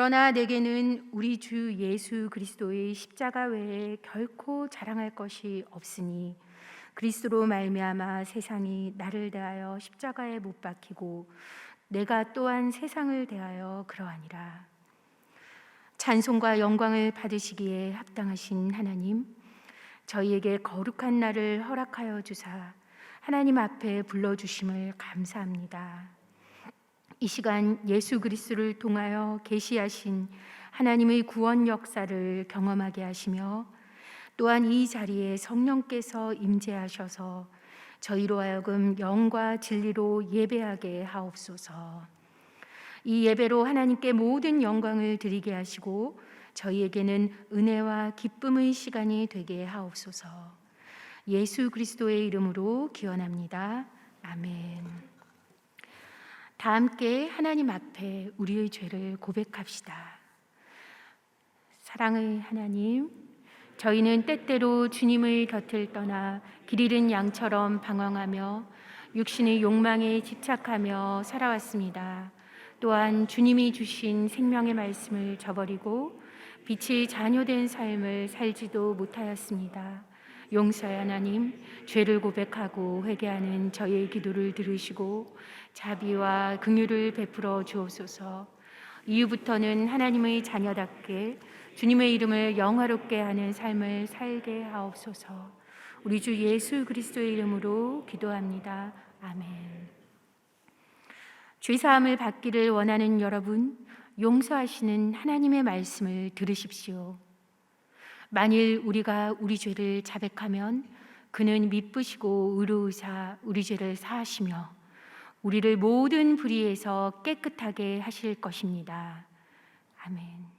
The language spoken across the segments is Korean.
그러나 내게는 우리 주 예수 그리스도의 십자가 외에 결코 자랑할 것이 없으니 그리스도로 말미암아 세상이 나를 대하여 십자가에 못 박히고 내가 또한 세상을 대하여 그러하니라. 찬송과 영광을 받으시기에 합당하신 하나님, 저희에게 거룩한 날을 허락하여 주사 하나님 앞에 불러주심을 감사합니다. 이 시간 예수 그리스도를 통하여 계시하신 하나님의 구원 역사를 경험하게 하시며 또한 이 자리에 성령께서 임재하셔서 저희로 하여금 영과 진리로 예배하게 하옵소서. 이 예배로 하나님께 모든 영광을 드리게 하시고 저희에게는 은혜와 기쁨의 시간이 되게 하옵소서. 예수 그리스도의 이름으로 기원합니다. 아멘. 다 함께 하나님 앞에 우리의 죄를 고백합시다. 사랑의 하나님, 저희는 때때로 주님의 곁을 떠나 길 잃은 양처럼 방황하며 육신의 욕망에 집착하며 살아왔습니다. 또한 주님이 주신 생명의 말씀을 저버리고 빛의 자녀된 삶을 살지도 못하였습니다. 용서의 하나님, 죄를 고백하고 회개하는 저희의 기도를 들으시고 자비와 긍휼을 베풀어 주옵소서. 이후부터는 하나님의 자녀답게 주님의 이름을 영화롭게 하는 삶을 살게 하옵소서. 우리 주 예수 그리스도의 이름으로 기도합니다. 아멘. 죄사함을 받기를 원하는 여러분, 용서하시는 하나님의 말씀을 들으십시오. 만일 우리가 우리 죄를 자백하면 그는 미쁘시고 의로우사 우리 죄를 사하시며 우리를 모든 불의에서 깨끗하게 하실 것입니다. 아멘.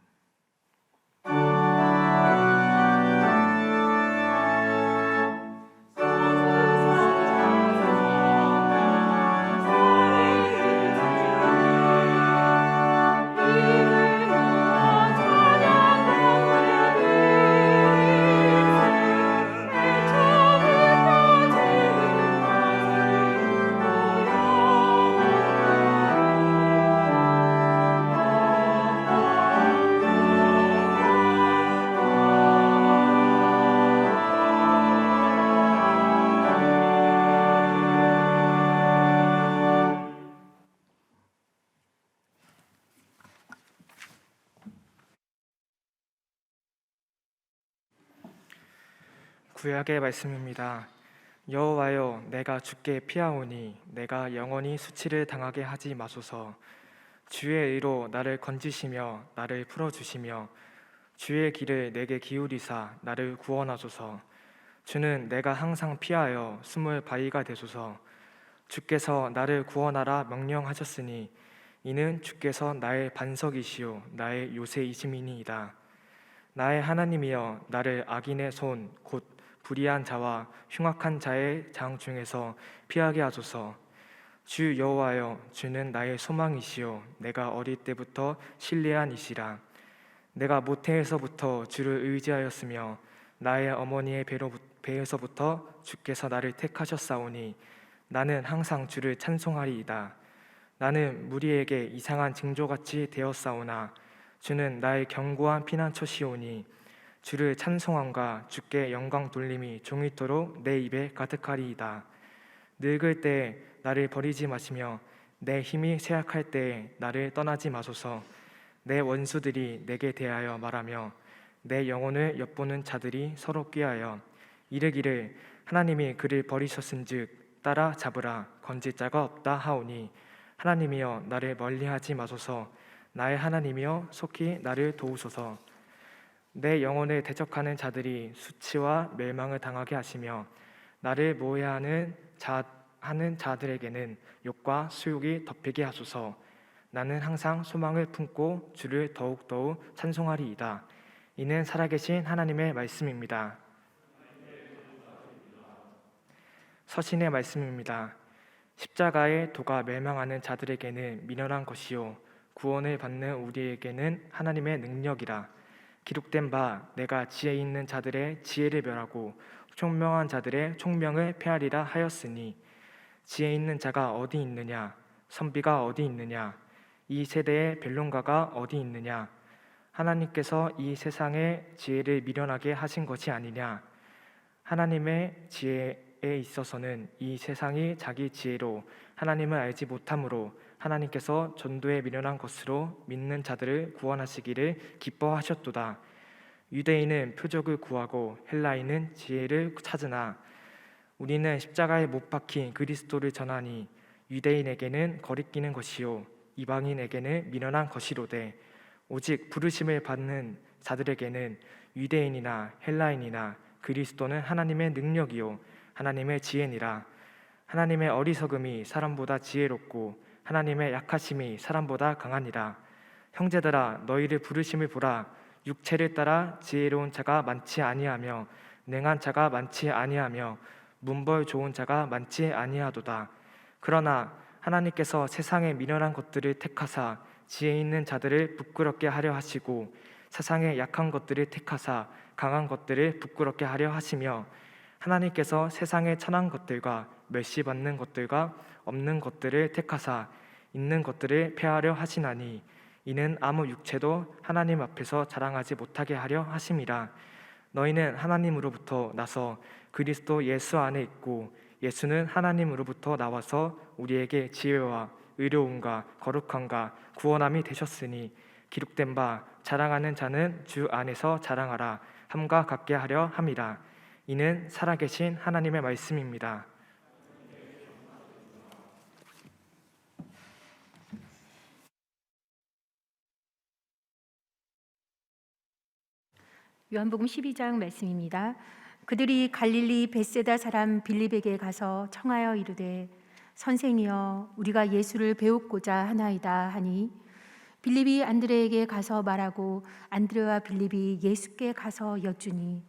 구약의 말씀입니다. 여호와여, 내가 주께 피하오니 내가 영원히 수치를 당하게 하지 마소서. 주의 의로 나를 건지시며 나를 풀어주시며 주의 길을 내게 기울이사 나를 구원하소서. 주는 내가 항상 피하여 숨을 바위가 되소서. 주께서 나를 구원하라 명령하셨으니 이는 주께서 나의 반석이시요 나의 요새이심이니이다. 나의 하나님이여, 나를 악인의 손 곧 불의한 자와 흉악한 자의 장 중에서 피하게 하소서. 주 여호와여, 주는 나의 소망이시요 내가 어릴 때부터 신뢰한 이시라. 내가 모태에서부터 주를 의지하였으며 나의 어머니의 배에서부터 주께서 나를 택하셨사오니 나는 항상 주를 찬송하리이다. 나는 무리에게 이상한 징조같이 되었사오나 주는 나의 견고한 피난처시오니 주를 찬송함과 주께 영광 돌림이 종일토록 내 입에 가득하리이다. 늙을 때 나를 버리지 마시며 내 힘이 쇠약할 때에 나를 떠나지 마소서. 내 원수들이 내게 대하여 말하며 내 영혼을 엿보는 자들이 서로 꾀하여 이르기를 하나님이 그를 버리셨은즉 따라 잡으라 건질 자가 없다 하오니 하나님이여, 나를 멀리하지 마소서. 나의 하나님이여, 속히 나를 도우소서. 내 영혼을 대적하는 자들이 수치와 멸망을 당하게 하시며 나를 모해하는 자들에게는 욕과 수욕이 덮이게 하소서. 나는 항상 소망을 품고 주를 더욱더욱 찬송하리이다. 이는 살아계신 하나님의 말씀입니다. 서신의 말씀입니다. 십자가의 도가 멸망하는 자들에게는 미련한 것이요 구원을 받는 우리에게는 하나님의 능력이라. 기록된 바 내가 지혜 있는 자들의 지혜를 멸하고 총명한 자들의 총명을 폐하리라 하였으니 지혜 있는 자가 어디 있느냐, 선비가 어디 있느냐. 이 세대의 변론가가 어디 있느냐? 하나님께서 이 세상의 지혜를 미련하게 하신 것이 아니냐? 하나님의 지혜에 있어서는 이 세상이 자기 지혜로 하나님을 알지 못함으로 하나님께서 전도에 미련한 것으로 믿는 자들을 구원하시기를 기뻐하셨도다. 유대인은 표적을 구하고 헬라인은 지혜를 찾으나 우리는 십자가에 못 박힌 그리스도를 전하니 유대인에게는 거리끼는 것이요 이방인에게는 미련한 것이로되 오직 부르심을 받는 자들에게는 유대인이나 헬라인이나 그리스도는 하나님의 능력이요 하나님의 지혜니라. 하나님의 어리석음이 사람보다 지혜롭고 하나님의 약하심이 사람보다 강하니라. 형제들아 너희를 부르심을 보라. 육체를 따라 지혜로운 자가 많지 아니하며 능한 자가 많지 아니하며 문벌 좋은 자가 많지 아니하도다. 그러나 하나님께서 세상의 미련한 것들을 택하사 지혜 있는 자들을 부끄럽게 하려 하시고 세상의 약한 것들을 택하사 강한 것들을 부끄럽게 하려 하시며 하나님께서 세상의 천한 것들과 멸시받는 것들과 없는 것들을 택하사 있는 것들을 폐하려 하시나니 이는 아무 육체도 하나님 앞에서 자랑하지 못하게 하려 하심이라. 너희는 하나님으로부터 나서 그리스도 예수 안에 있고 예수는 하나님으로부터 나와서 우리에게 지혜와 의로움과 거룩함과 구원함이 되셨으니 기록된 바 자랑하는 자는 주 안에서 자랑하라 함과 같게 하려 함이라. 이는 살아계신 하나님의 말씀입니다. 요한복음 12장 말씀입니다. 그들이 갈릴리 벳세다 사람 빌립에게 가서 청하여 이르되 선생이여 우리가 예수를 배우고자 하나이다 하니 빌립이 안드레에게 가서 말하고 안드레와 빌립이 예수께 가서 여쭈니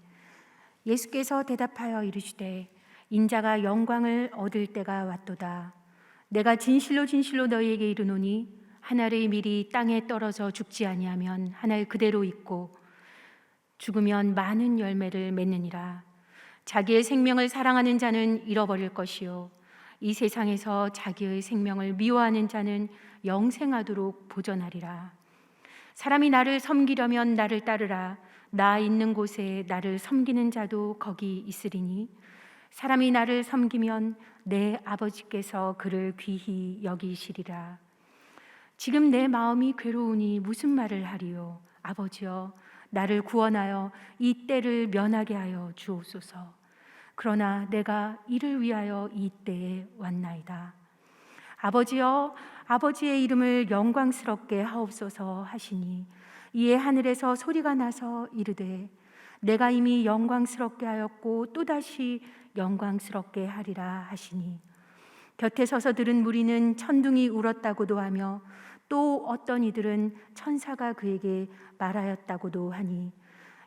예수께서 대답하여 이르시되 인자가 영광을 얻을 때가 왔도다. 내가 진실로 진실로 너희에게 이르노니 한 알의 밀이 땅에 떨어져 죽지 아니하면 한 알 그대로 있고 죽으면 많은 열매를 맺느니라. 자기의 생명을 사랑하는 자는 잃어버릴 것이요 이 세상에서 자기의 생명을 미워하는 자는 영생하도록 보존하리라. 사람이 나를 섬기려면 나를 따르라. 나 있는 곳에 나를 섬기는 자도 거기 있으리니 사람이 나를 섬기면 내 아버지께서 그를 귀히 여기시리라. 지금 내 마음이 괴로우니 무슨 말을 하리요? 아버지여 나를 구원하여 이 때를 면하게 하여 주옵소서. 그러나 내가 이를 위하여 이 때에 왔나이다. 아버지여 아버지의 이름을 영광스럽게 하옵소서 하시니 이에 하늘에서 소리가 나서 이르되 내가 이미 영광스럽게 하였고 또다시 영광스럽게 하리라 하시니 곁에 서서 들은 무리는 천둥이 울었다고도 하며 또 어떤 이들은 천사가 그에게 말하였다고도 하니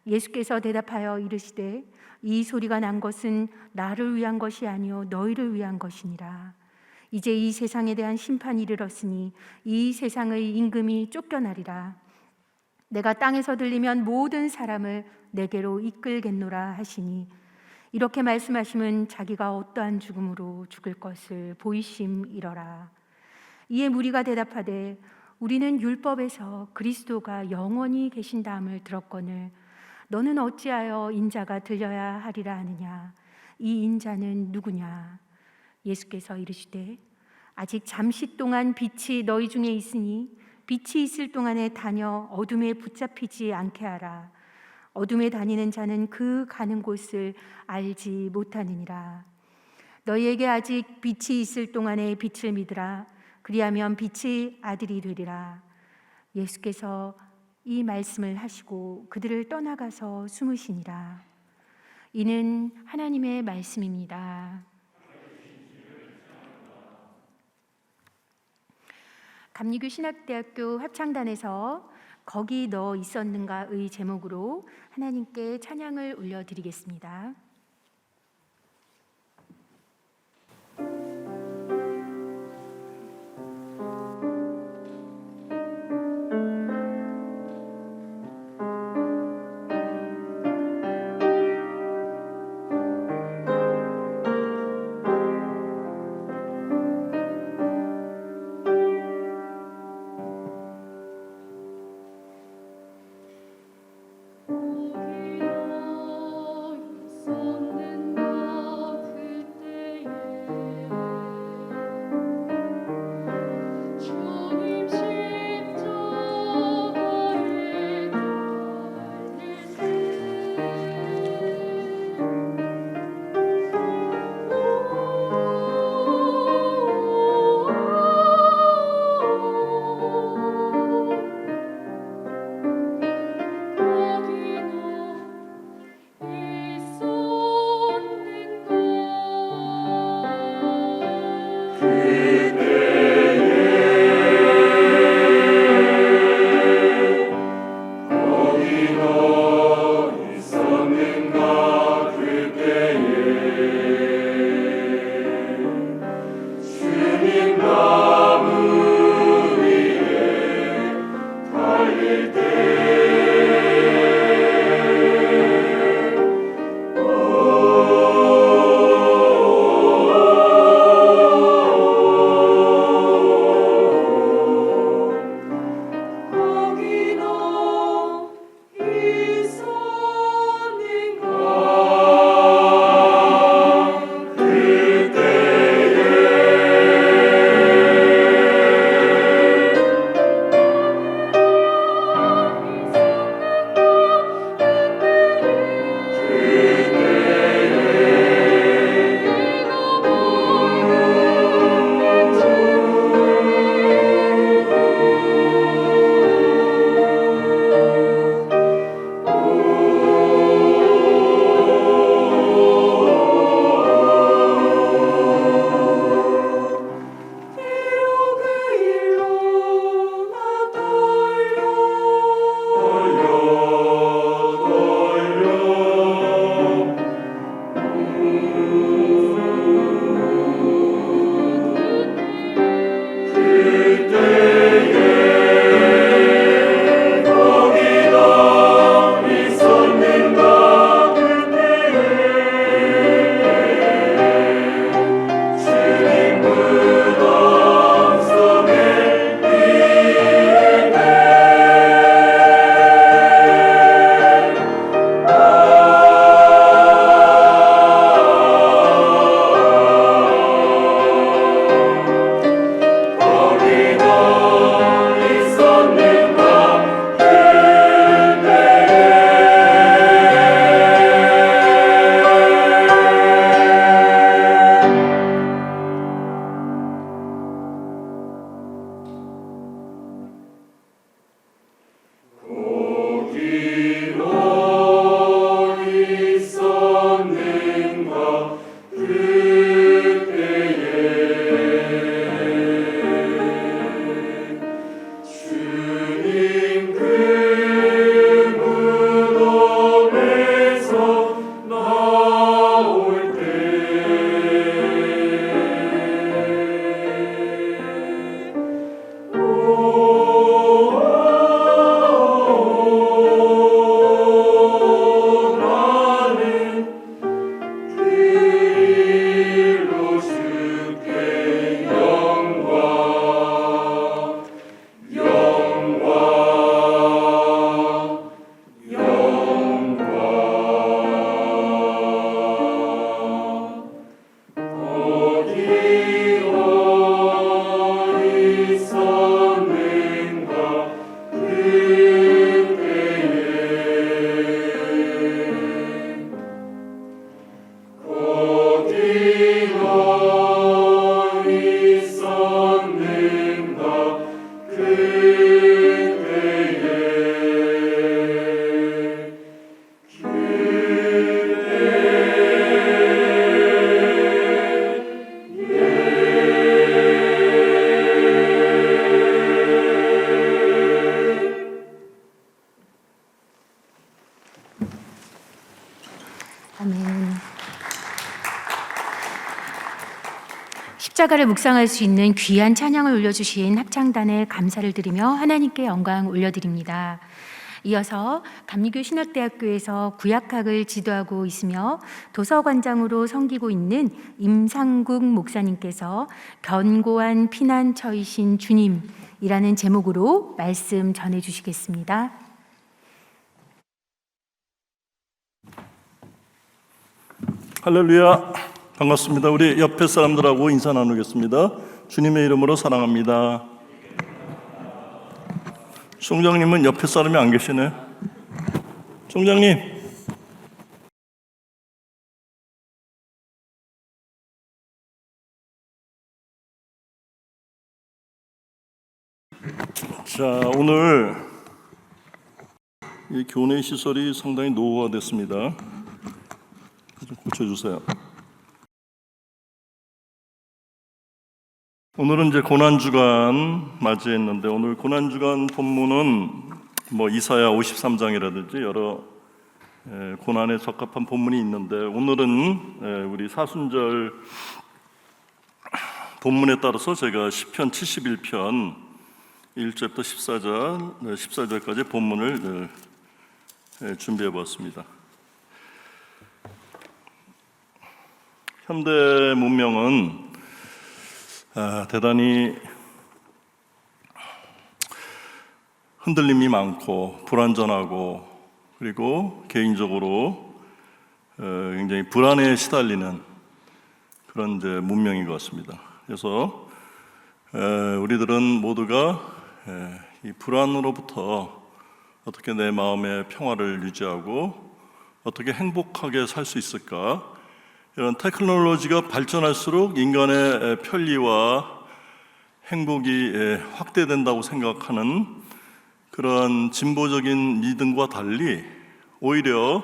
예수께서 대답하여 이르시되 이 소리가 난 것은 나를 위한 것이 아니요 너희를 위한 것이니라. 이제 이 세상에 대한 심판이 이르렀으니 이 세상의 임금이 쫓겨나리라. 내가 땅에서 들리면 모든 사람을 내게로 이끌겠노라 하시니 이렇게 말씀하시면 자기가 어떠한 죽음으로 죽을 것을 보이심이러라. 이에 무리가 대답하되 우리는 율법에서 그리스도가 영원히 계신다함을 들었거늘 너는 어찌하여 인자가 들려야 하리라 하느냐? 이 인자는 누구냐? 예수께서 이르시되 아직 잠시 동안 빛이 너희 중에 있으니 빛이 있을 동안에 다녀 어둠에 붙잡히지 않게 하라. 어둠에 다니는 자는 그 가는 곳을 알지 못하느니라. 너희에게 아직 빛이 있을 동안에 빛을 믿으라. 그리하면 빛의 아들이 되리라. 예수께서 이 말씀을 하시고 그들을 떠나가서 숨으시니라. 이는 하나님의 말씀입니다. 감리교 신학대학교 합창단에서 거기 너 있었는가의 제목으로 하나님께 찬양을 올려드리겠습니다. 십자가를 묵상할 수 있는 귀한 찬양을 올려주신 합창단에 감사를 드리며 하나님께 영광 올려드립니다. 이어서 감리교 신학대학교에서 구약학을 지도하고 있으며 도서관장으로 섬기고 있는 임상국 목사님께서 견고한 피난처이신 주님이라는 제목으로 말씀 전해주시겠습니다. 할렐루야, 반갑습니다. 우리 옆에 사람들하고 인사 나누겠습니다. 주님의 이름으로 사랑합니다. 총장님은 옆에 사람이 안 계시네. 총장님. 자, 오늘 이 교내 시설이 상당히 노후화됐습니다. 좀 고쳐주세요. 오늘은 이제 고난주간 맞이했는데, 오늘 고난주간 본문은 이사야 53장이라든지 여러 고난에 적합한 본문이 있는데, 오늘은 우리 사순절 본문에 따라서 제가 시편 71편 1절부터 14절까지 본문을 준비해 보았습니다. 현대 문명은 대단히 흔들림이 많고 불안전하고, 그리고 개인적으로 굉장히 불안에 시달리는 그런 이제 문명인 것 같습니다. 그래서 우리들은 모두가 이 불안으로부터 어떻게 내 마음의 평화를 유지하고 어떻게 행복하게 살 수 있을까, 이런 테크놀로지가 발전할수록 인간의 편리와 행복이 확대된다고 생각하는 그런 진보적인 믿음과 달리, 오히려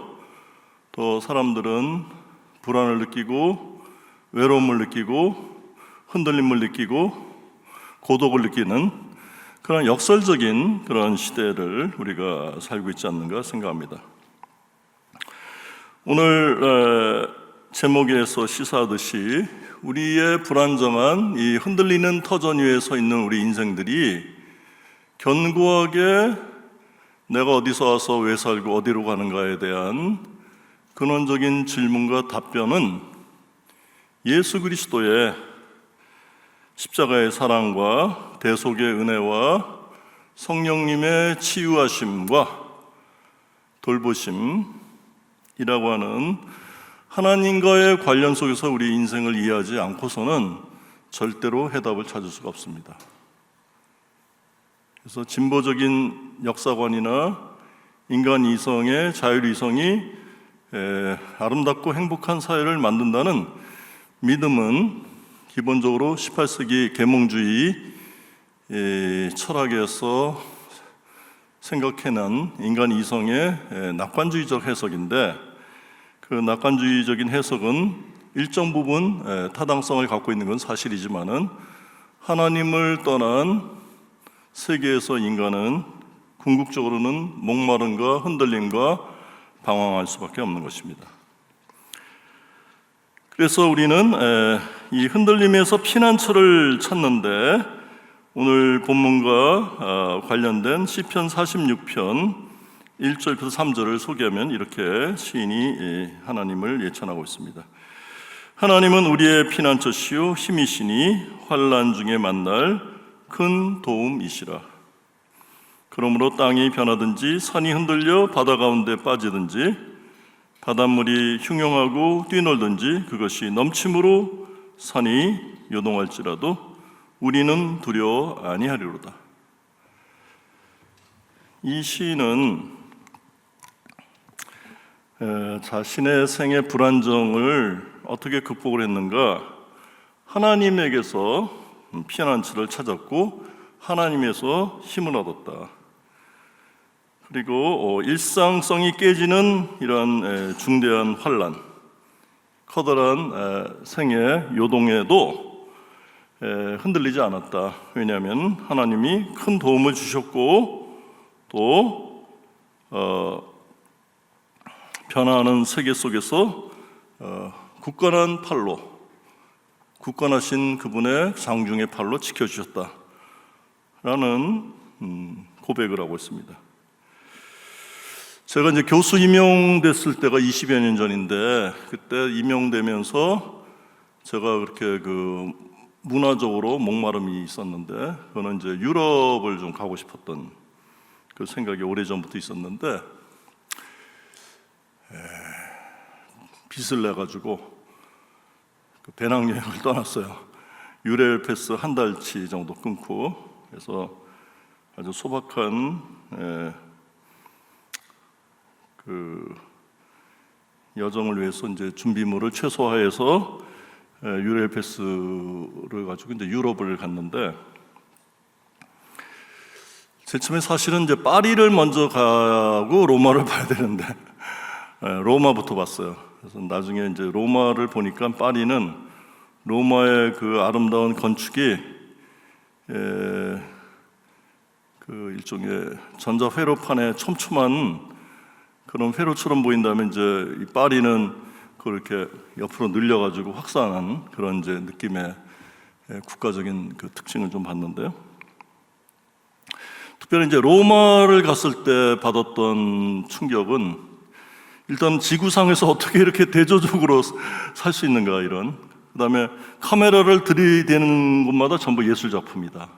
더 사람들은 불안을 느끼고 외로움을 느끼고 흔들림을 느끼고 고독을 느끼는 그런 역설적인 그런 시대를 우리가 살고 있지 않는가 생각합니다. 오늘 제목에서 시사하듯이 우리의 불안정한 이 흔들리는 터전 위에 서 있는 우리 인생들이 견고하게 내가 어디서 와서 왜 살고 어디로 가는가에 대한 근원적인 질문과 답변은 예수 그리스도의 십자가의 사랑과 대속의 은혜와 성령님의 치유하심과 돌보심이라고 하는 하나님과의 관련 속에서 우리 인생을 이해하지 않고서는 절대로 해답을 찾을 수가 없습니다. 그래서 진보적인 역사관이나 인간 이성의 자율 이성이 아름답고 행복한 사회를 만든다는 믿음은 기본적으로 18세기 계몽주의 철학에서 생각해낸 인간 이성의 낙관주의적 해석인데, 그 낙관주의적인 해석은 일정 부분 타당성을 갖고 있는 건 사실이지만은 하나님을 떠난 세계에서 인간은 궁극적으로는 목마름과 흔들림과 방황할 수밖에 없는 것입니다. 그래서 우리는 이 흔들림에서 피난처를 찾는데, 오늘 본문과 관련된 시편 46편 1절부터 3절을 소개하면 이렇게 시인이 하나님을 예찬하고 있습니다. 하나님은 우리의 피난처시요 힘이시니 환난 중에 만날 큰 도움이시라. 그러므로 땅이 변하든지 산이 흔들려 바다 가운데 빠지든지 바닷물이 흉용하고 뛰놀든지 그것이 넘침으로 산이 요동할지라도 우리는 두려워 아니하리로다. 이 시인은 자신의 생의 불안정을 어떻게 극복을 했는가? 하나님에게서 피난처를 찾았고 하나님에서 힘을 얻었다. 그리고 일상성이 깨지는 이러한 중대한 환난, 커다란 생의 요동에도 흔들리지 않았다. 왜냐하면 하나님이 큰 도움을 주셨고 또 변화하는 세계 속에서 굳건한 팔로 굳건하신 그분의 장중의 팔로 지켜주셨다라는 고백을 하고 있습니다. 제가 이제 교수 임용됐을 때가 20여 년 전인데, 그때 임용되면서 제가 그렇게 그 문화적으로 목마름이 있었는데, 그거는 이제 유럽을 좀 가고 싶었던 그 생각이 오래전부터 있었는데, 빚을 내가지고 그 배낭여행을 떠났어요. 유레일 패스 한 달치 정도 끊고, 그래서 아주 소박한 그 여정을 위해서 이제 준비물을 최소화해서 유레일 패스를 가지고 이제 유럽을 갔는데, 제일 처음에 사실은 이제 파리를 먼저 가고 로마를 봐야 되는데 로마부터 봤어요. 그래서 나중에 이제 로마를 보니까 파리는 로마의 그 아름다운 건축이 그 일종의 전자 회로판에 촘촘한 그런 회로처럼 보인다면, 이제 이 파리는 그렇게 옆으로 늘려가지고 확산한 그런 이제 느낌의 국가적인 그 특징을 좀 봤는데요. 특별히 이제 로마를 갔을 때 받았던 충격은, 일단 지구상에서 어떻게 이렇게 대조적으로 살 수 있는가, 이런. 그다음에 카메라를 들이대는 곳마다 전부 예술 작품이다.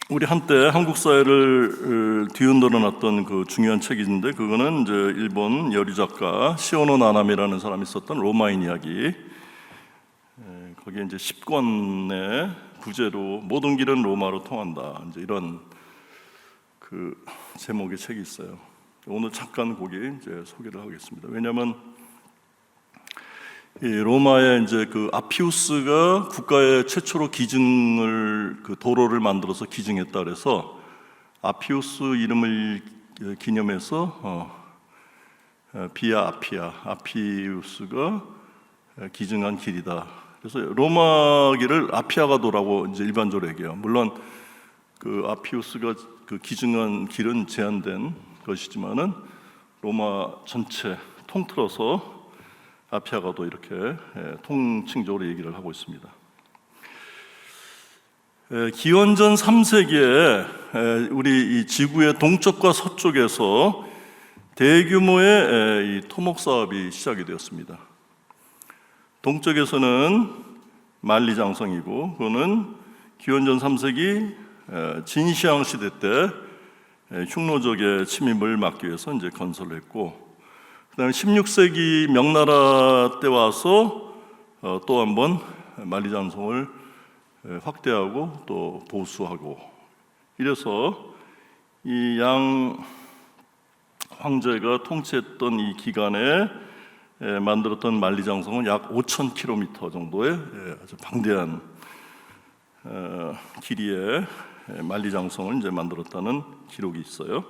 우리 한때 한국 사회를 뒤흔들어 놨던 그 중요한 책이 있는데, 그거는 이제 일본 여류 작가 시오노 나나미라는 사람이 썼던 로마인 이야기. 거기에 이제 10권의 부제로 모든 길은 로마로 통한다, 이제 이런 그 제목의 책이 있어요. 오늘 잠깐 거기 이제 소개를 하겠습니다. 왜냐하면 이 로마의 이제 그 아피우스가 국가의 최초로 기증을, 그 도로를 만들어서 기증했다 그래서 아피우스 이름을 기념해서 비아 아피아, 아피우스가 기증한 길이다. 그래서 로마 길을 아피아가도라고 이제 일반적으로 얘기해요. 물론 그 아피우스가 그 기증한 길은 제한된 것이지만은 로마 전체 통틀어서 아피아가도 이렇게 통칭적으로 얘기를 하고 있습니다. 기원전 3세기에 우리 이 지구의 동쪽과 서쪽에서 대규모의 이 토목 사업이 시작이 되었습니다. 동쪽에서는 만리장성이고, 그거는 기원전 3세기 진시황 시대 때 흉노적의 침입을 막기 위해서 이제 건설을 했고, 그다음에 16세기 명나라 때 와서 또 한번 만리장성을 확대하고 또 보수하고, 이래서 이 양 황제가 통치했던 이 기간에 만들었던 만리장성은 약 5,000km 정도의 아주 방대한 길이의 만리장성을 이제 만들었다는 기록이 있어요.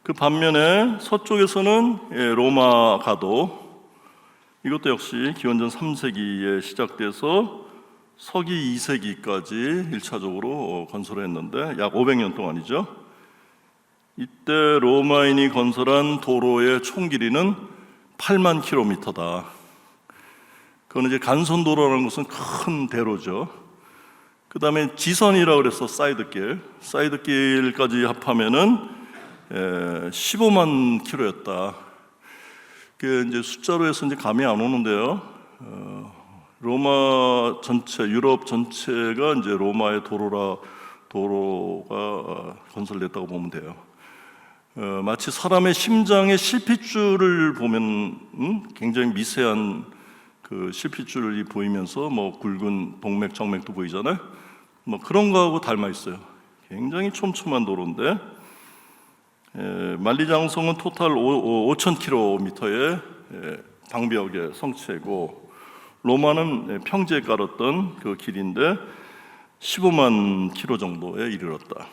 그 반면에 서쪽에서는 로마 가도, 이것도 역시 기원전 3세기에 시작돼서 서기 2세기까지 1차적으로 건설을 했는데 약 500년 동안이죠. 이때 로마인이 건설한 도로의 총 길이는 8만 킬로미터다. 그건 이제 간선도로라는 것은 큰 대로죠. 그 다음에 지선이라고 그래서 사이드길까지 합하면은 15만 킬로였다. 그 이제 숫자로 해서 이제 감이 안 오는데요. 로마 전체, 유럽 전체가 이제 로마의 도로가 건설됐다고 보면 돼요. 마치 사람의 심장의 실핏줄을 보면 굉장히 미세한 그 실핏줄이 보이면서 뭐 굵은 동맥, 정맥도 보이잖아요. 뭐 그런 거하고 닮아 있어요. 굉장히 촘촘한 도로인데, 만리장성은 토탈 5,000km의 방벽의 성체고, 로마는 평지에 깔았던 그 길인데 15만 킬로 정도에 이르렀다.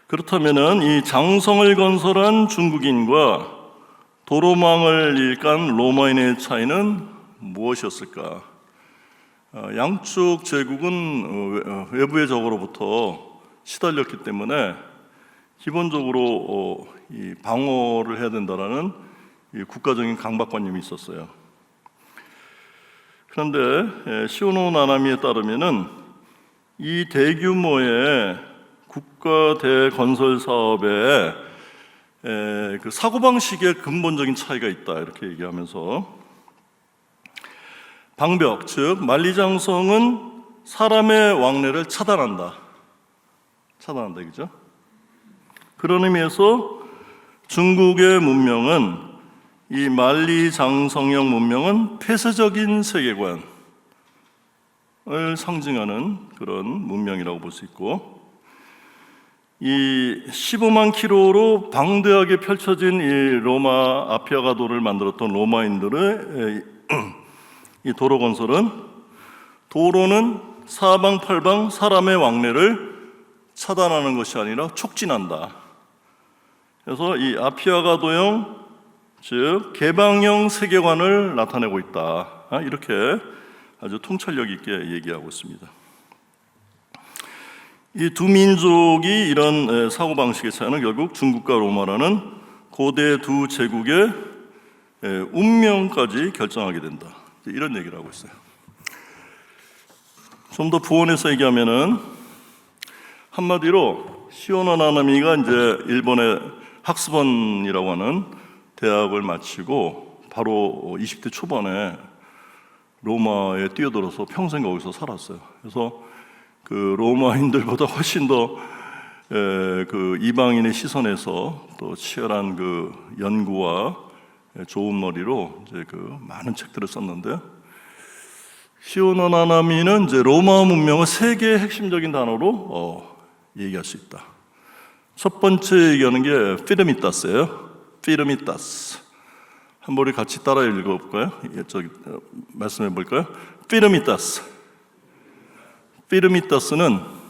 그렇다면은 이 장성을 건설한 중국인과 도로망을 일간 로마인의 차이는 무엇이었을까? 양쪽 제국은 외부의 적으로부터 시달렸기 때문에 기본적으로 이 방어를 해야 된다라는 이 국가적인 강박관념이 있었어요. 그런데 시오노 나나미에 따르면은 이 대규모의 국가 대건설 사업에 그 사고방식의 근본적인 차이가 있다 이렇게 얘기하면서 방벽, 즉 만리장성은 사람의 왕래를 차단한다, 그죠? 그런 의미에서 중국의 문명은, 이 만리장성형 문명은 폐쇄적인 세계관을 상징하는 그런 문명이라고 볼 수 있고, 이 15만 킬로로 방대하게 펼쳐진 이 로마 아피아가도를 만들었던 로마인들의 이 도로 건설은, 도로는 사방팔방 사람의 왕래를 차단하는 것이 아니라 촉진한다. 그래서 이 아피아가도형, 즉 개방형 세계관을 나타내고 있다, 이렇게 아주 통찰력 있게 얘기하고 있습니다. 이 두 민족이 이런 사고방식의 차이는 결국 중국과 로마라는 고대 두 제국의 운명까지 결정하게 된다, 이런 얘기를 하고 있어요. 좀 더 부원해서 얘기하면은, 한마디로 시오노 나나미가 이제 일본의 학스번이라고 하는 대학을 마치고 바로 20대 초반에 로마에 뛰어들어서 평생 거기서 살았어요. 그래서 그 로마인들보다 훨씬 더 그 이방인의 시선에서 또 치열한 그 연구와 좋은 머리로 이제 그 많은 책들을 썼는데, 시오노 나나미는 이제 로마 문명을 세 개의 핵심적인 단어로 얘기할 수 있다. 첫 번째 얘기하는 게 피르미타스예요. 피르미타스. 한번 우리 같이 따라 읽어볼까요? 말씀해 볼까요? 피르미타스. 피르미타스는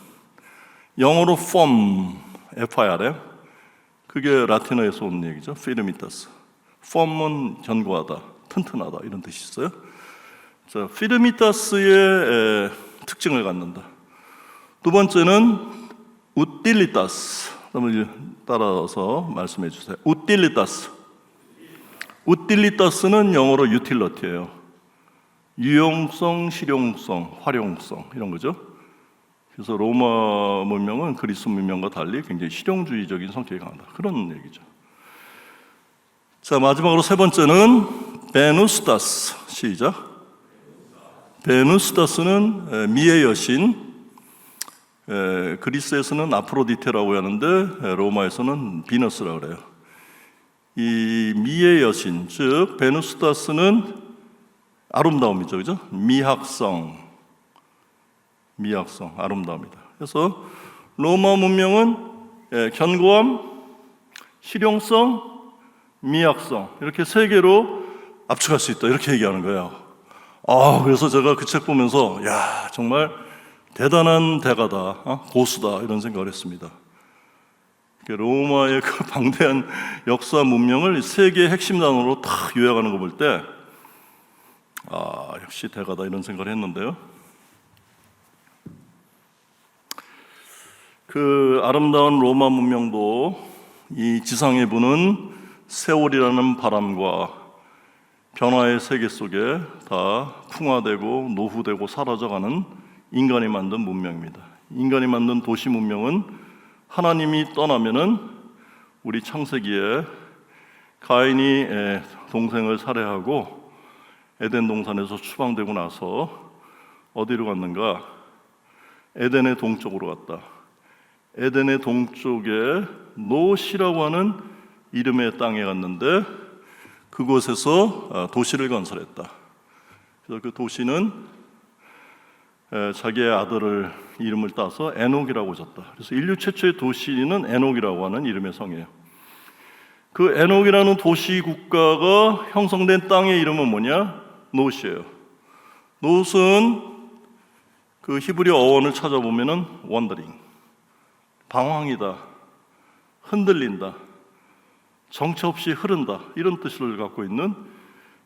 영어로 form, F-I-R-M. 그게 라틴어에서 온 얘기죠. 피르미타스. form은 견고하다, 튼튼하다, 이런 뜻이 있어요. 자, 피르미타스의 특징을 갖는다. 두 번째는 우틸리타스. 따라서 말씀해 주세요. 우틸리타스. 우틸리타스는 영어로 유틸러티예요. 유용성, 실용성, 활용성, 이런 거죠. 그래서 로마 문명은 그리스 문명과 달리 굉장히 실용주의적인 성격이 강하다, 그런 얘기죠. 자, 마지막으로 세 번째는 베누스타스. 시작. 베누스타스는 미의 여신, 그리스에서는 아프로디테라고 하는데 로마에서는 비너스라고 그래요. 이 미의 여신, 즉 베누스타스는 아름다움이죠, 그죠? 미학성, 아름다움이다. 그래서 로마 문명은 견고함, 실용성, 미학성, 이렇게 세 개로 압축할 수 있다, 이렇게 얘기하는 거예요. 그래서 제가 그 책 보면서 야, 정말 대단한 대가다, 고수다, 이런 생각을 했습니다. 로마의 그 방대한 역사 문명을 세 개의 핵심 단어로 딱 요약하는 거 볼 때 역시 대가다, 이런 생각을 했는데요. 그 아름다운 로마 문명도 이 지상에 부는 세월이라는 바람과 변화의 세계 속에 다 풍화되고 노후되고 사라져가는 인간이 만든 문명입니다. 인간이 만든 도시 문명은 하나님이 떠나면은, 우리 창세기에 가인이 동생을 살해하고 에덴 동산에서 추방되고 나서 어디로 갔는가? 에덴의 동쪽으로 갔다. 에덴의 동쪽에 노시라고 하는 이름의 땅에 갔는데, 그곳에서 도시를 건설했다. 그래서 그 도시는 자기의 아들을 이름을 따서 에녹이라고 졌다. 그래서 인류 최초의 도시는 에녹이라고 하는 이름의 성이에요. 그 에녹이라는 도시 국가가 형성된 땅의 이름은 뭐냐? 노시예요. 노스는 그 히브리어 어원을 찾아보면은 원더링, 방황이다, 흔들린다, 정처 없이 흐른다, 이런 뜻을 갖고 있는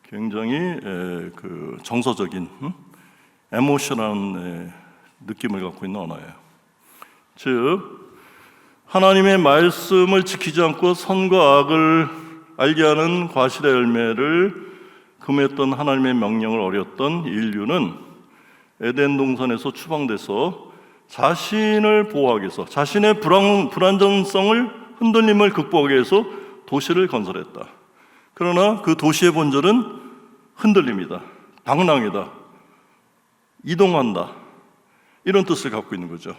굉장히 그 정서적인 에모션한 느낌을 갖고 있는 언어예요. 즉 하나님의 말씀을 지키지 않고 선과 악을 알게 하는 과실의 열매를 금했던 하나님의 명령을 어겼던 인류는 에덴 동산에서 추방돼서 자신을 보호하기 위해서, 자신의 불안정성을, 흔들림을 극복하기 위해서 도시를 건설했다. 그러나 그 도시의 본질은 흔들림이다, 방랑이다, 이동한다, 이런 뜻을 갖고 있는 거죠.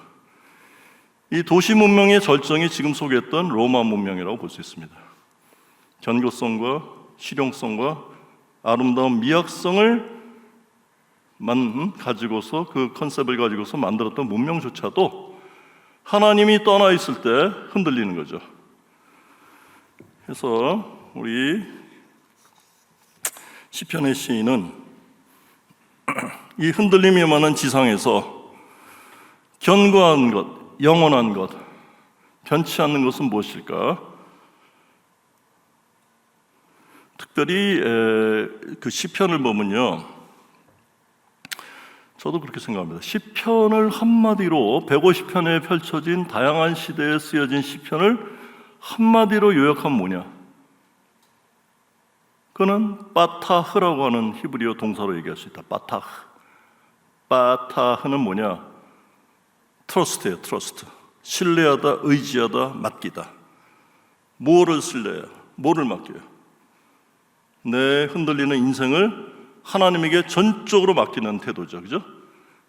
이 도시 문명의 절정이 지금 소개했던 로마 문명이라고 볼 수 있습니다. 견고성과 실용성과 아름다운 미학성을 가지고서, 그 컨셉을 가지고서 만들었던 문명조차도 하나님이 떠나 있을 때 흔들리는 거죠. 그래서 우리 시편의 시인은 이 흔들림이 많은 지상에서 견고한 것, 영원한 것, 변치 않는 것은 무엇일까? 특별히 그 시편을 보면요, 저도 그렇게 생각합니다. 시편을 한마디로, 150편에 펼쳐진 다양한 시대에 쓰여진 시편을 한마디로 요약하면 뭐냐? 그는 빠타흐라고 하는 히브리어 동사로 얘기할 수 있다. 빠타흐. 빠타흐는 뭐냐? 트러스트예요. 트러스트. 신뢰하다, 의지하다, 맡기다. 뭐를 신뢰해요? 뭐를 맡겨요? 내 흔들리는 인생을 하나님에게 전적으로 맡기는 태도죠. 그죠?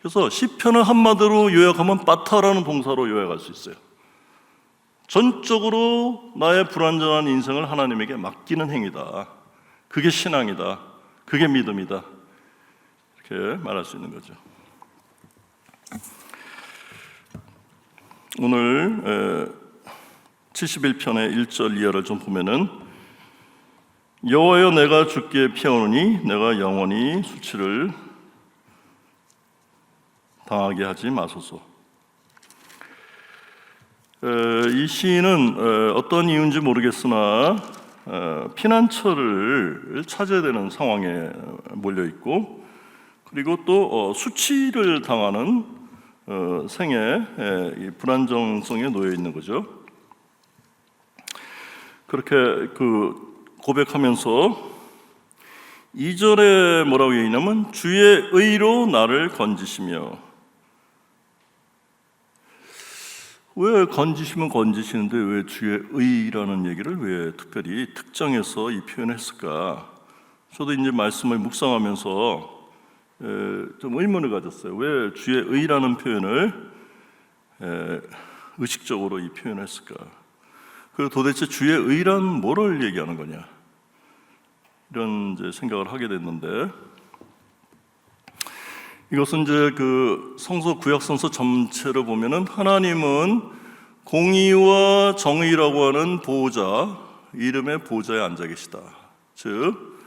그래서 시편을 한마디로 요약하면 빠타라는 동사로 요약할 수 있어요. 전적으로 나의 불완전한 인생을 하나님에게 맡기는 행위다. 그게 신앙이다. 그게 믿음이다. 이렇게 말할 수 있는 거죠. 오늘 71편의 1절 이하를 좀 보면은, 여호와여 내가 주께 피하오니 내가 영원히 수치를 당하게 하지 마소서. 이 시인은 어떤 이유인지 모르겠으나 피난처를 찾아야 되는 상황에 몰려 있고, 그리고 또 수치를 당하는 생의 불안정성에 놓여 있는 거죠. 그렇게 고백하면서 2절에 뭐라고 얘기하냐면, 주의 의로 나를 건지시며. 왜 건지시면 건지시는데 왜 주의 의라는 얘기를 왜 특별히 특정해서 이 표현을 했을까? 저도 이제 말씀을 묵상하면서 좀 의문을 가졌어요. 왜 주의 의라는 표현을 의식적으로 이 표현을 했을까? 그리고 도대체 주의 의란 뭐를 얘기하는 거냐? 이런 이제 생각을 하게 됐는데, 이것은 이제 그 성서 구약 성서 전체를 보면은 하나님은 공의와 정의라고 하는 보호자, 이름의 보호자에 앉아 계시다. 즉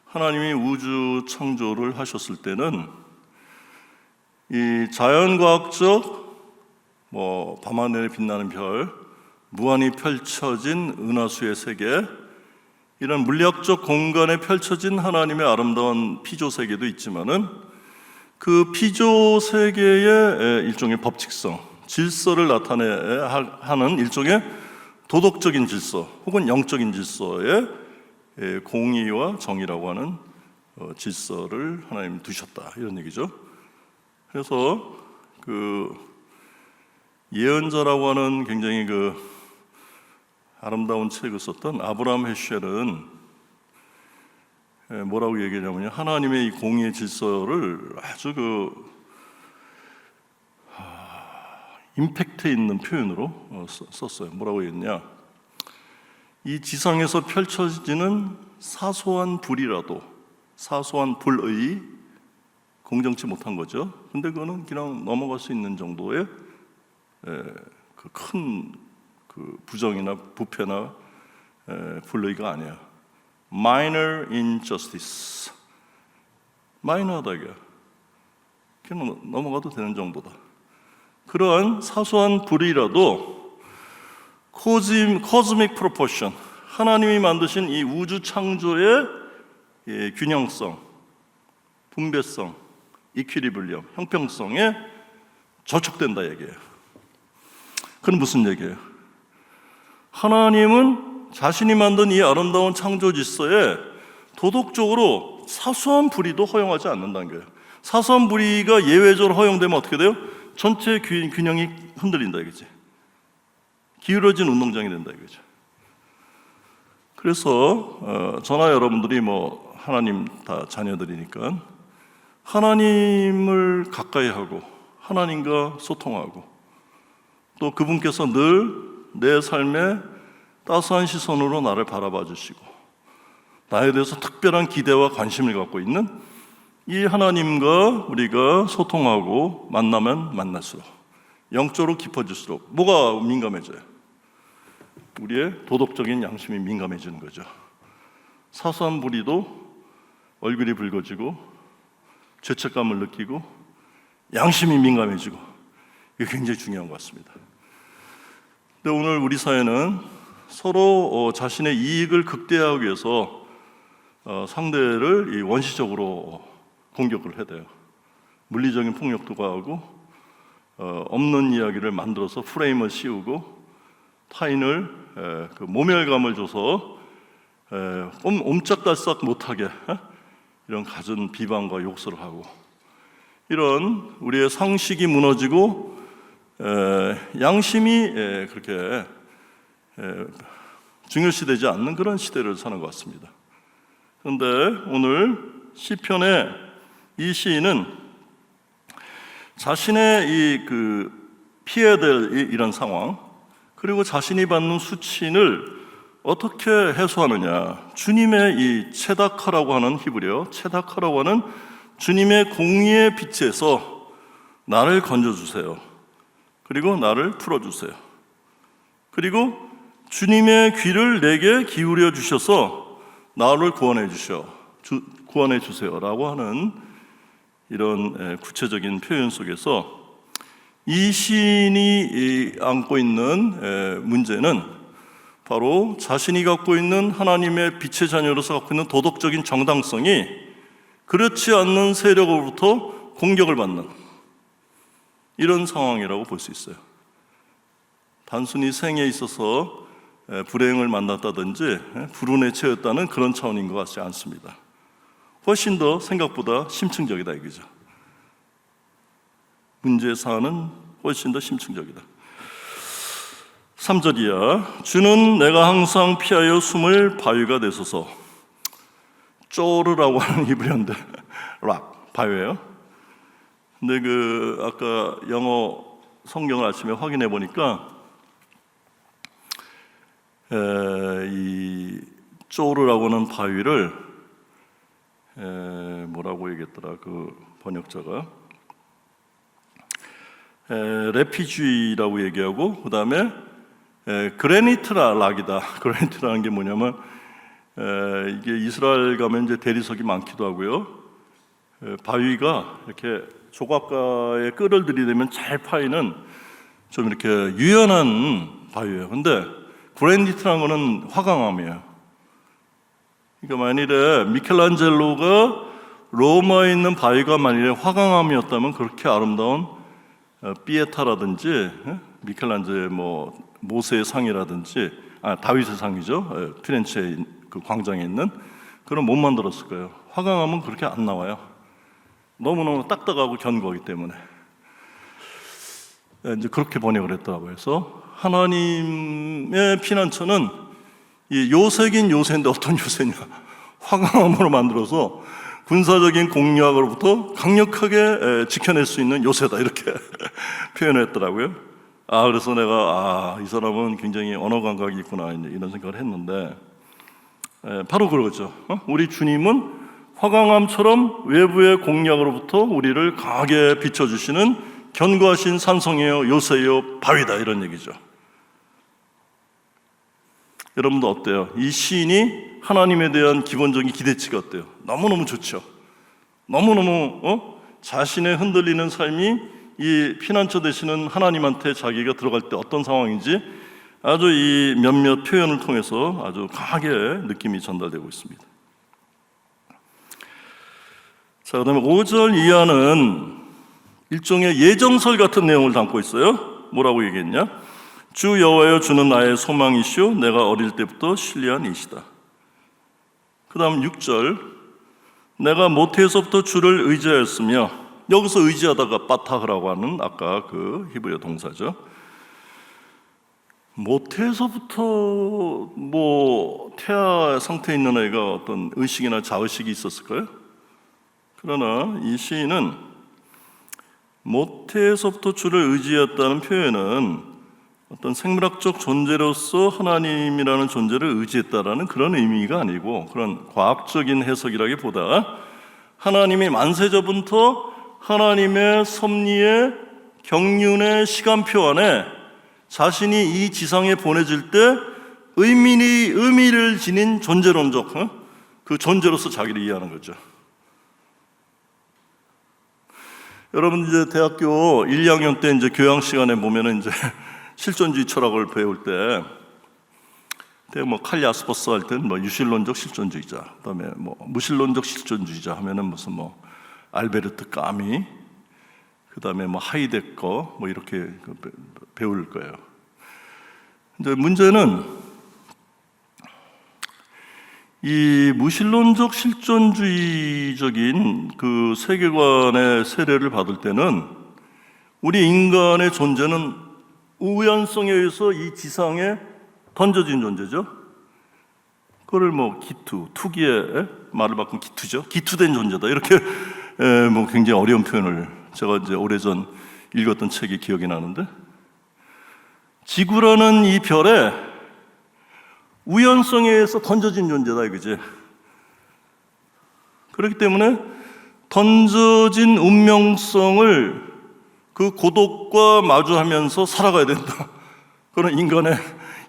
하나님이 우주 창조를 하셨을 때는 이 자연과학적 밤하늘에 빛나는 별, 무한히 펼쳐진 은하수의 세계, 이런 물리학적 공간에 펼쳐진 하나님의 아름다운 피조 세계도 있지만은 그 피조 세계의 일종의 법칙성, 질서를 나타내는 일종의 도덕적인 질서 혹은 영적인 질서의 공의와 정의라고 하는 질서를 하나님 두셨다, 이런 얘기죠. 그래서 그 예언자라고 하는 굉장히 그 아름다운 책을 썼던 아브라함 헤쉘은 뭐라고 얘기하냐면요, 하나님의 이 공의의 질서를 아주 임팩트 있는 표현으로 썼어요. 뭐라고 했냐? 이 지상에서 펼쳐지는 사소한 불이라도, 사소한 불의, 공정치 못한 거죠. 근데 그거는 그냥 넘어갈 수 있는 정도의 그 큰 부정이나 부패나 불의가 아니야. minor injustice, 마이너하다, 이게 그냥 넘어가도 되는 정도다. 그러한 사소한 불의라도 cosmic proportion, 하나님이 만드신 이 우주 창조의 균형성, 분배성, 이퀴리블리엄, 형평성에 저촉된다 얘기예요. 그건 무슨 얘기예요? 하나님은 자신이 만든 이 아름다운 창조 질서에 도덕적으로 사소한 불의도 허용하지 않는다는 거예요. 사소한 불의가 예외적으로 허용되면 어떻게 돼요? 전체 균형이 흔들린다 이거지. 기울어진 운동장이 된다 이거죠. 그래서 저나 여러분들이 뭐 하나님 다 자녀들이니까 하나님을 가까이 하고 하나님과 소통하고 또 그분께서 늘 내 삶에 따스한 시선으로 나를 바라봐 주시고 나에 대해서 특별한 기대와 관심을 갖고 있는 이 하나님과 우리가 소통하고 만나면 만날수록 영적으로 깊어질수록 뭐가 민감해져요? 우리의 도덕적인 양심이 민감해지는 거죠. 사소한 불의도 얼굴이 붉어지고 죄책감을 느끼고 양심이 민감해지고 이게 굉장히 중요한 것 같습니다. 근데 오늘 우리 사회는 서로 자신의 이익을 극대화하기 위해서 상대를 원시적으로 공격을 해대요. 물리적인 폭력도 가하고 없는 이야기를 만들어서 프레임을 씌우고 타인을 그 모멸감을 줘서 옴짝달싹 못하게 이런 갖은 비방과 욕설을 하고 이런 우리의 상식이 무너지고 양심이 그렇게 중요시되지 않는 그런 시대를 사는 것 같습니다. 그런데 오늘 시편의 이 시인은 자신의 이 피해야 될 이런 상황 그리고 자신이 받는 수치를 어떻게 해소하느냐, 주님의 이 체다카라고 하는 히브리어 체다카라고 하는 주님의 공의의 빛에서 나를 건져주세요. 그리고 나를 풀어주세요. 그리고 주님의 귀를 내게 기울여 주셔서 나를 구원해 주세요 라고 하는 이런 구체적인 표현 속에서 이 시인이 안고 있는 문제는 바로 자신이 갖고 있는 하나님의 빛의 자녀로서 갖고 있는 도덕적인 정당성이 그렇지 않는 세력으로부터 공격을 받는 이런 상황이라고 볼 수 있어요. 단순히 생에 있어서 불행을 만났다든지 불운에 처했다는 그런 차원인 것 같지 않습니다. 훨씬 더 생각보다 심층적이다 이거죠. 문제의 사안은 훨씬 더 심층적이다. 3절이야. 주는 내가 항상 피하여 숨을 바위가 되소서. 쪼르라고 하는 히브리어인데 락, 바위예요. 근데 아까 영어 성경을 아침에 확인해 보니까 이 쪼르라고 하는 바위를 뭐라고 얘기했더라 그 번역자가 레피쥐라고 얘기하고 그 다음에 그레니트라 락이다. 그레니트라는 게 뭐냐면 이게 이스라엘 가면 이제 대리석이 많기도 하고요. 바위가 이렇게 조각가에 끈을 들이대면 잘 파이는 좀 이렇게 유연한 바위예요. 근데 그레니트라는 거는 화강암이에요. 그러니까 만일에 미켈란젤로가 로마에 있는 바위가 만일에 화강암이었다면 그렇게 아름다운 피에타라든지 미켈란젤의 뭐 모세의 상이라든지 다윗의 상이죠. 피렌체의 그 광장에 있는 그런 못 만들었을 거예요. 화강암은 그렇게 안 나와요. 너무너무 딱딱하고 견고하기 때문에 이제 그렇게 번역을 했더라고요. 그래서 하나님의 피난처는 이 요새긴 요새인데 어떤 요새냐? 화강암으로 만들어서 군사적인 공략으로부터 강력하게 지켜낼 수 있는 요새다 이렇게 표현했더라고요. 그래서 내가 이 사람은 굉장히 언어 감각이 있구나 이런 생각을 했는데 바로 그러죠. 우리 주님은 화강암처럼 외부의 공략으로부터 우리를 강하게 비춰주시는 견고하신 산성이요 요새요 바위다 이런 얘기죠. 여러분도 어때요? 이 시인이 하나님에 대한 기본적인 기대치가 어때요? 너무너무 좋죠. 너무너무 자신의 흔들리는 삶이 이 피난처 되시는 하나님한테 자기가 들어갈 때 어떤 상황인지 아주 이 몇몇 표현을 통해서 아주 강하게 느낌이 전달되고 있습니다. 자, 그다음에 5절 이하는 일종의 예정설 같은 내용을 담고 있어요. 뭐라고 얘기했냐? 주 여호와여, 주는 나의 소망이시오 내가 어릴 때부터 신뢰한 이시다. 그 다음 6절, 내가 모태에서부터 주를 의지하였으며, 여기서 의지하다가 바타흐라고 하는 아까 그 히브리어 동사죠. 모태에서부터 뭐 태아 상태에 있는 애가 어떤 의식이나 자의식이 있었을까요? 그러나 이 시인은 모태에서부터 주를 의지했다는 표현은 어떤 생물학적 존재로서 하나님이라는 존재를 의지했다라는 그런 의미가 아니고, 그런 과학적인 해석이라기보다 하나님이 만세전부터 하나님의 섭리의 경륜의 시간표 안에 자신이 이 지상에 보내질 때 의미를 지닌 존재론적 그 존재로서 자기를 이해하는 거죠. 여러분 이제 대학교 1, 2학년 때 이제 교양 시간에 보면은 이제 실존주의 철학을 배울 때, 뭐 칼리 아스퍼스 할 때는 뭐 유실론적 실존주의자, 그다음에 뭐 무실론적 실존주의자 하면은 무슨 뭐 알베르트 까미, 그다음에 뭐 하이데거 뭐 이렇게 배울 거예요. 근데 문제는 이 무실론적 실존주의적인 그 세계관의 세례를 받을 때는 우리 인간의 존재는 우연성에 의해서 이 지상에 던져진 존재죠. 그거를 뭐 기투, 투기의 말을 바꾼 기투죠. 기투된 존재다. 이렇게 뭐 굉장히 어려운 표현을 제가 이제 오래전 읽었던 책이 기억이 나는데, 지구라는 이 별에 우연성에 의해서 던져진 존재다 이거지. 그렇기 때문에 던져진 운명성을 그 고독과 마주하면서 살아가야 된다. 그런 인간의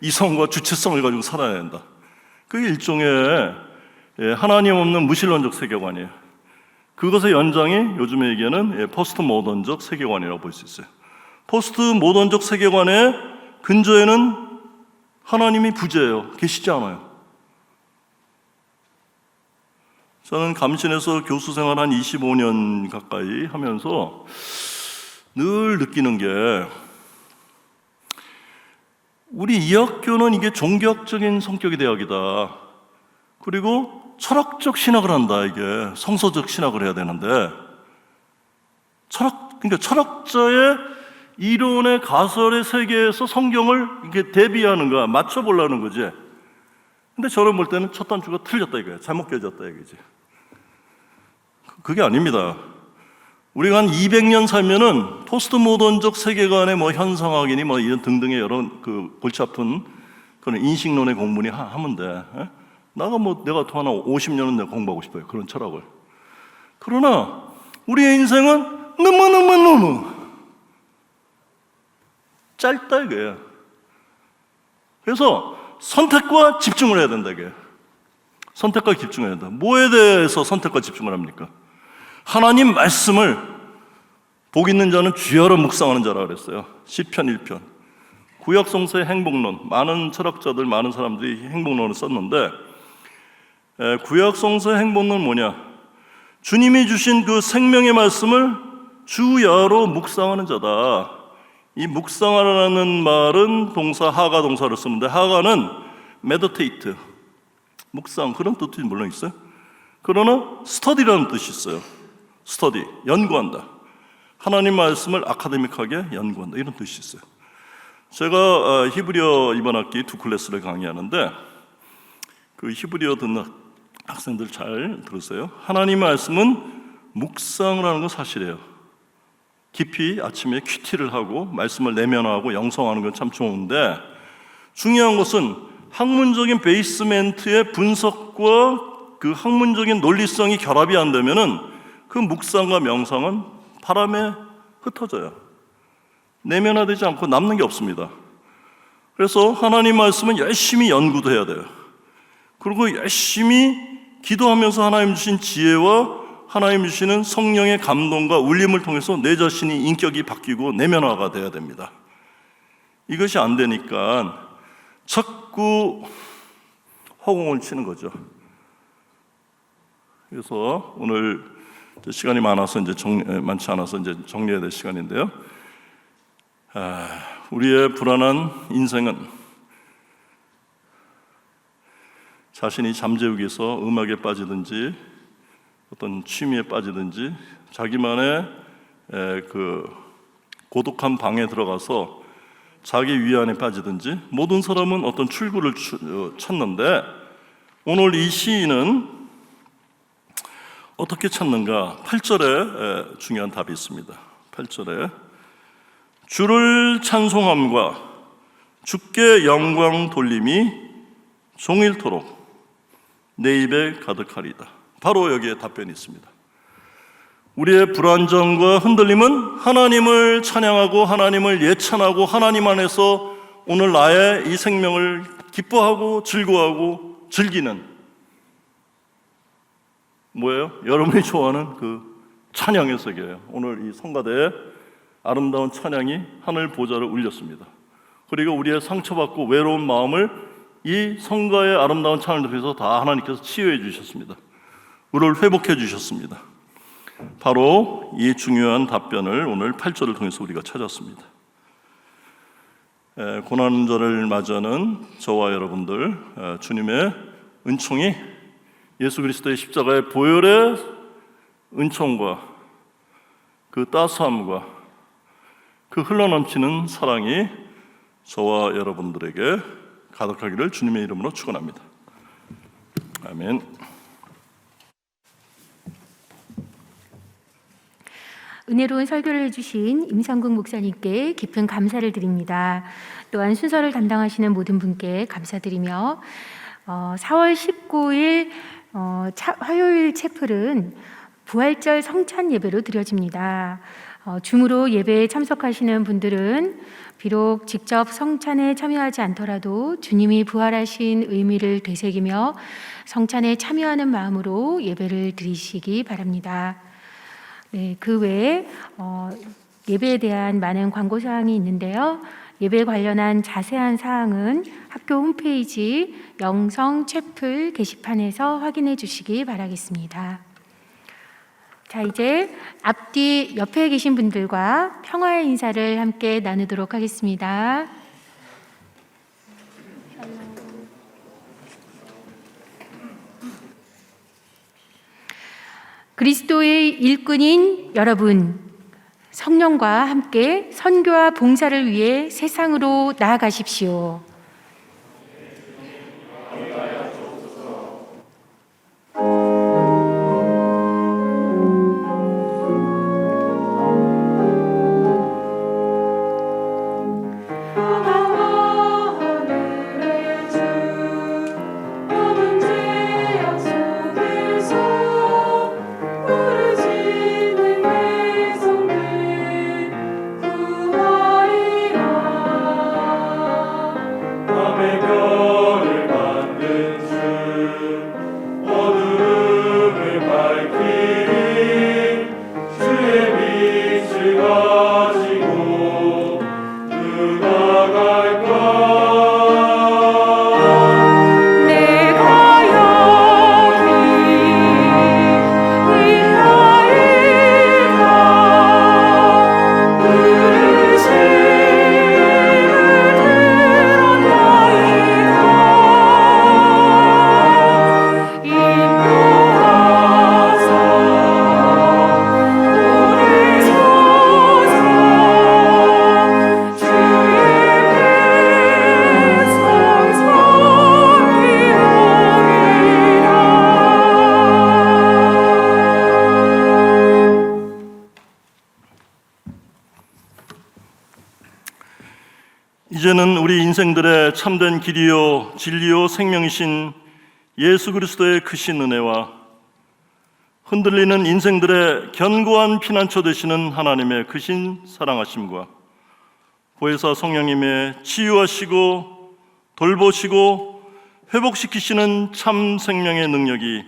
이성과 주체성을 가지고 살아야 된다. 그게 일종의 하나님 없는 무신론적 세계관이에요. 그것의 연장이 요즘에 얘기하는 포스트 모던적 세계관이라고 볼 수 있어요. 포스트 모던적 세계관의 근저에는 하나님이 부재해요. 계시지 않아요. 저는 감신에서 교수 생활 한 25년 가까이 하면서 늘 느끼는 게, 우리 이 학교는 이게 종교학적인 성격의 대학이다. 그리고 철학적 신학을 한다. 이게 성서적 신학을 해야 되는데, 그러니까 철학자의 이론의 가설의 세계에서 성경을 이렇게 대비하는 거야. 맞춰보려는 거지. 근데 저는 볼 때는 첫 단추가 틀렸다 이거야. 잘못 껴졌다 이거지. 그게 아닙니다. 우리가 한 200년 살면은 포스트 모던적 세계관의 뭐 현상학이니 뭐 이런 등등의 여러 그 골치 아픈 그런 인식론의 공부니 하면 돼. 내가 또 하나 50년은 내가 공부하고 싶어요. 그런 철학을. 그러나 우리의 인생은 너무 짧다 이거예요. 그래서 선택과 집중을 해야 된다 이게. 선택과 집중해야 된다. 뭐에 대해서 선택과 집중을 합니까? 하나님 말씀을 복 있는 자는 주야로 묵상하는 자라 그랬어요. 시편 1편. 구약 성서의 행복론, 많은 철학자들, 많은 사람들이 행복론을 썼는데, 구약 성서의 행복론은 뭐냐? 주님이 주신 그 생명의 말씀을 주야로 묵상하는 자다. 이 묵상하라는 말은 동사 하가 동사를 쓰는데, 하가는 meditate, 묵상, 그런 뜻이 물론 있어요. 그러나 study라는 뜻이 있어요. study, 연구한다. 하나님 말씀을 아카데믹하게 연구한다. 이런 뜻이 있어요. 제가 히브리어 이번 학기 2클래스를 강의하는데, 그 히브리어 듣는 학생들 잘 들으세요. 하나님 말씀은 묵상을 하는 건 사실이에요. 깊이 아침에 큐티를 하고 말씀을 내면하고 영성하는 건 참 좋은데, 중요한 것은 학문적인 베이스멘트의 분석과 그 학문적인 논리성이 결합이 안 되면은 그 묵상과 명상은 바람에 흩어져요. 내면화되지 않고 남는 게 없습니다. 그래서 하나님 말씀은 열심히 연구도 해야 돼요. 그리고 열심히 기도하면서 하나님 주신 지혜와 하나님 주시는 성령의 감동과 울림을 통해서 내 자신이 인격이 바뀌고 내면화가 돼야 됩니다. 이것이 안 되니까 자꾸 허공을 치는 거죠. 그래서 오늘 시간이 많지 않아서 이제 정리해야 될 시간인데요. 우리의 불안한 인생은 자신이 잠재우기 위해서 음악에 빠지든지 어떤 취미에 빠지든지 자기만의 그 고독한 방에 들어가서 자기 위안에 빠지든지 모든 사람은 어떤 출구를 찾는데 오늘 이 시인은 어떻게 찾는가? 8절에 중요한 답이 있습니다. 8절에 주를 찬송함과 주께 영광 돌림이 종일토록 내 입에 가득하리이다. 바로 여기에 답변이 있습니다. 우리의 불안정과 흔들림은 하나님을 찬양하고 하나님을 예찬하고 하나님 안에서 오늘 나의 이 생명을 기뻐하고 즐거워하고 즐기는 뭐예요? 여러분이 좋아하는 그 찬양의 세계예요. 오늘 이 성가대에 아름다운 찬양이 하늘 보좌를 울렸습니다. 그리고 우리의 상처받고 외로운 마음을 이 성가의 아름다운 찬양을 통해서 다 하나님께서 치유해 주셨습니다. 우리를 회복해 주셨습니다. 바로 이 중요한 답변을 오늘 8절을 통해서 우리가 찾았습니다. 고난절을 맞이하는 저와 여러분들, 주님의 은총이 예수 그리스도의 십자가의 보혈의 은총과 그 따스함과 그 흘러넘치는 사랑이 저와 여러분들에게 가득하기를 주님의 이름으로 축원합니다. 아멘. 은혜로운 설교를 해주신 임상국 목사님께 깊은 감사를 드립니다. 또한 순서를 담당하시는 모든 분께 감사드리며 4월 19일 화요일 채플은 부활절 성찬 예배로 드려집니다. 줌으로 예배에 참석하시는 분들은 비록 직접 성찬에 참여하지 않더라도 주님이 부활하신 의미를 되새기며 성찬에 참여하는 마음으로 예배를 드리시기 바랍니다. 네, 그 외에 예배에 대한 많은 광고 사항이 있는데요. 예배 관련한 자세한 사항은 학교 홈페이지 영성 채플 게시판에서 확인해 주시기 바라겠습니다. 자, 이제 앞뒤 옆에 계신 분들과 평화의 인사를 함께 나누도록 하겠습니다. 그리스도의 일꾼인 여러분, 성령과 함께 선교와 봉사를 위해 세상으로 나아가십시오. 이제는 우리 인생들의 참된 길이요 진리요 생명이신 예수 그리스도의 크신 은혜와 흔들리는 인생들의 견고한 피난처 되시는 하나님의 크신 사랑하심과 보혜사 성령님의 치유하시고 돌보시고 회복시키시는 참 생명의 능력이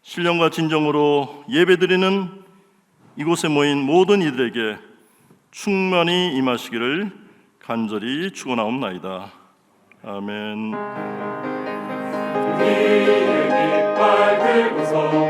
신령과 진정으로 예배드리는 이곳에 모인 모든 이들에게 충만히 임하시기를 간절히 축원하옵나이다. 아멘. 깃발 들고서